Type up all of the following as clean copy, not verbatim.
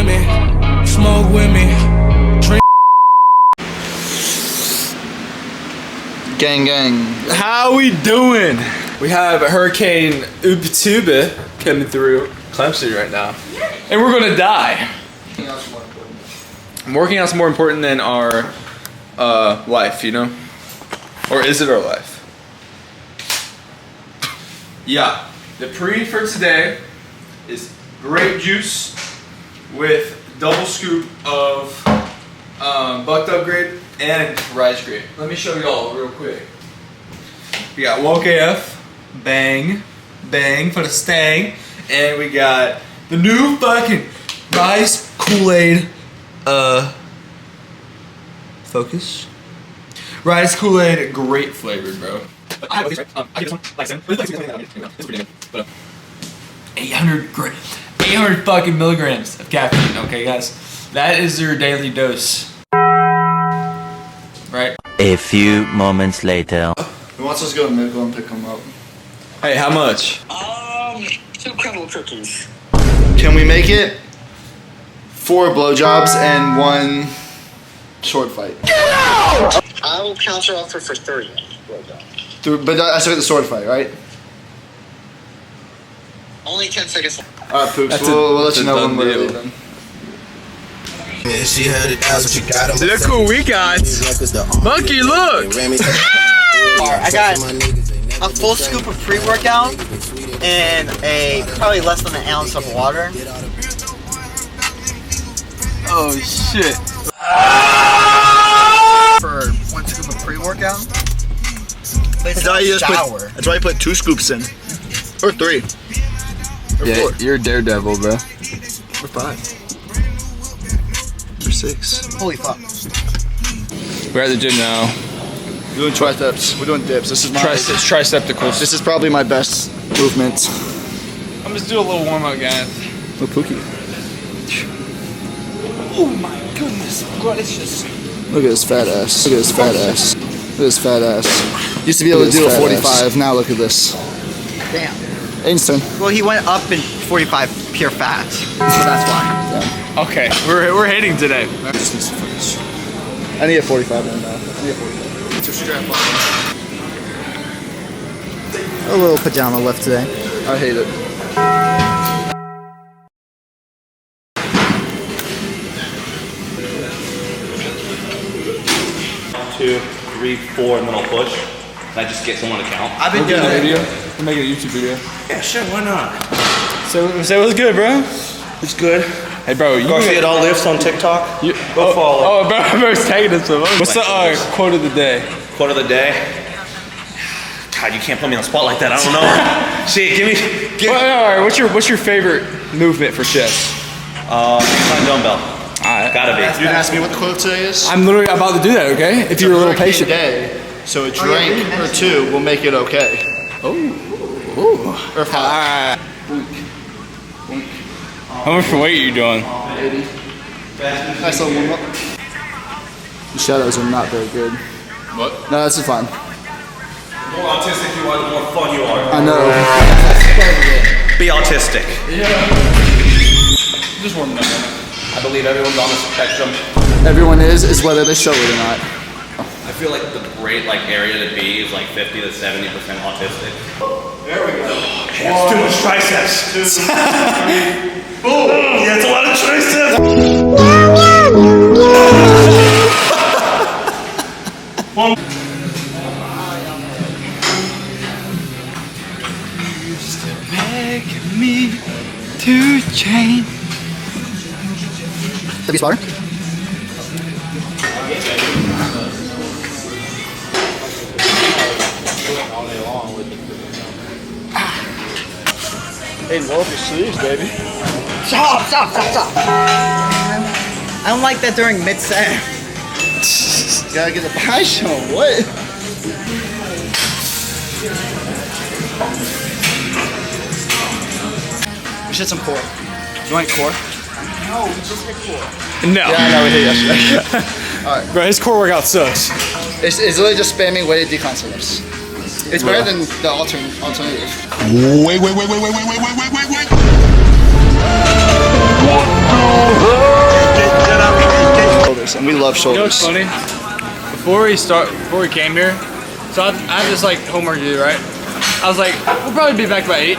with me, smoke with me, drink. Gang, gang. How we doing? We have Hurricane Ubatuba coming through Clemson right now. And we're gonna die. Working out's more important than our life, you know? Or is it our life? Yeah, the pre for today is grape juice with double scoop of bucked up grape and rice grape. Let me show y'all real quick. We got Woke AF, bang, bang for the stang, and we got the new fucking rice Kool-Aid, focus. Rice Kool-Aid, grape flavored, bro. I have these, right? I get this one, like 800 fucking milligrams of caffeine, okay guys? That is your daily dose. Right? A few moments later. Who wants us to go to Midville and pick them up? Hey, how much? 2 crumble cookies. Can we make it 4 blowjobs and 1 sword fight? I will counter offer for 3. But I still get the sword fight, right? Only 10 seconds. Alright, Pooks, That's we'll let that's you a know done when we're deal. leaving. Look who we got! Monkey, look! I got a full scoop of pre-workout and probably less than an ounce of water. Oh shit! For 1 scoop of pre-workout. But it's That's not why a you just shower. that's why you put 2 scoops in. Or 3. Or Yeah, 4. you're a daredevil, bro. Or 5. Or 6. Holy fuck. We're at the gym now. We're doing triceps. We're doing dips. This is my Tricepticals. This is probably my best movement. I'm just doing a little warm up, guys. Oh, Pookie. Oh my goodness, gracious. Look at his fat ass. Look at his fat ass. Look at his fat ass. Used to be able to do a 45. Now look at this. Damn. Ainston. Well, he went up in 45 pure fat, so that's why. Okay, we're hitting today. Just needs to finish. I need a 45 right now. I need a 45. It's a strap on. A little pajama lift today. I hate it. 2, 3, 4, and then I'll push. And I just get someone to count. I've been doing a that. video. We're making a YouTube video. Yeah, sure, why not? So it was good, bro. It's good. Hey, bro, you Garcia it all lifts on TikTok. Go follow. Oh, bro's tagging us. What's the quote of the day? Quote of the day. God, you can't put me on the spot like that. I don't know. See, give me. All right, what's your favorite movement for chest? Incline dumbbell. Alright. Gotta be. You didn't ask me what the quote today is? I'm literally about to do that, okay? If you're a little patient. Day, so a drink or 2 will make it okay. Ooh. Or 5. Alright. How much weight are you doing? 80. Nice little warm up. The shadows are not very good. What? No, that's fine. The more autistic you are, the more fun you are. I know. Be autistic. Just warming up. I believe everyone's on the spectrum. Everyone is whether they show it or not. I feel like the great area to be is like 50 to 70% autistic. There we go. That's too much triceps. Boom! Yeah, it's a lot of triceps. Begging me to change. W spotter? Hey, roll up your sleeves, baby. Stop. I don't like that during mid-set. You gotta get the pie show. What? We should some core. Do you want core? No, we just hit core. No. Yeah, I know we hit yesterday. Alright. Bro, his core workout sucks. It's literally just spamming weighted decline sit-ups. It's better than the alternative. Wait. Shoulders, and we love You know what's shoulders. funny? Before we came here, so I have this like homework to do, right? I was like, we'll probably be back by 8.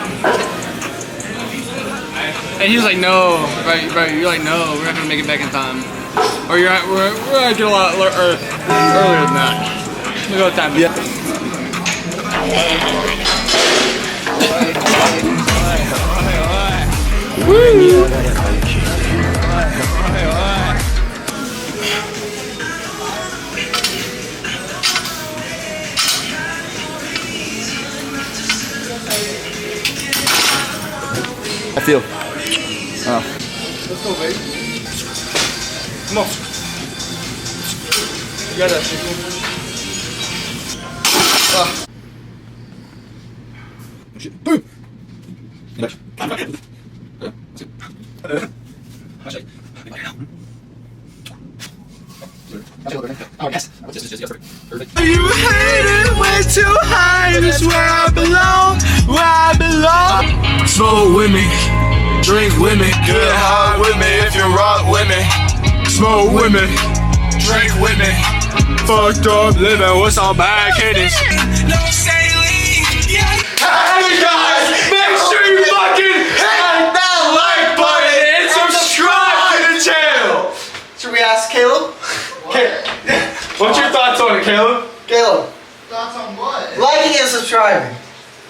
And he was like, no, right, you're like, no, we're not gonna make it back in time. Or we're gonna get a lot earlier than that. Let me go with time. Yeah. I feel. Let's go, baby. Come on. You got that shit. Boom. You hate it way too high. That's where I belong. Where I belong. Smoke with me, drink with me, get high with me if you rock with me. Smoke with me, drink with me. Fucked up living with some bad kiddies. No sailing. Hey guys, make sure you fucking hit that like button and subscribe to the channel. Should we ask Caleb? What's your thoughts on it, Caleb? Caleb, Thoughts on what? liking and subscribing.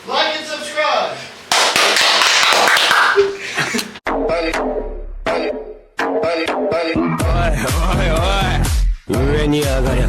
Like and subscribe. 上に上がりゃ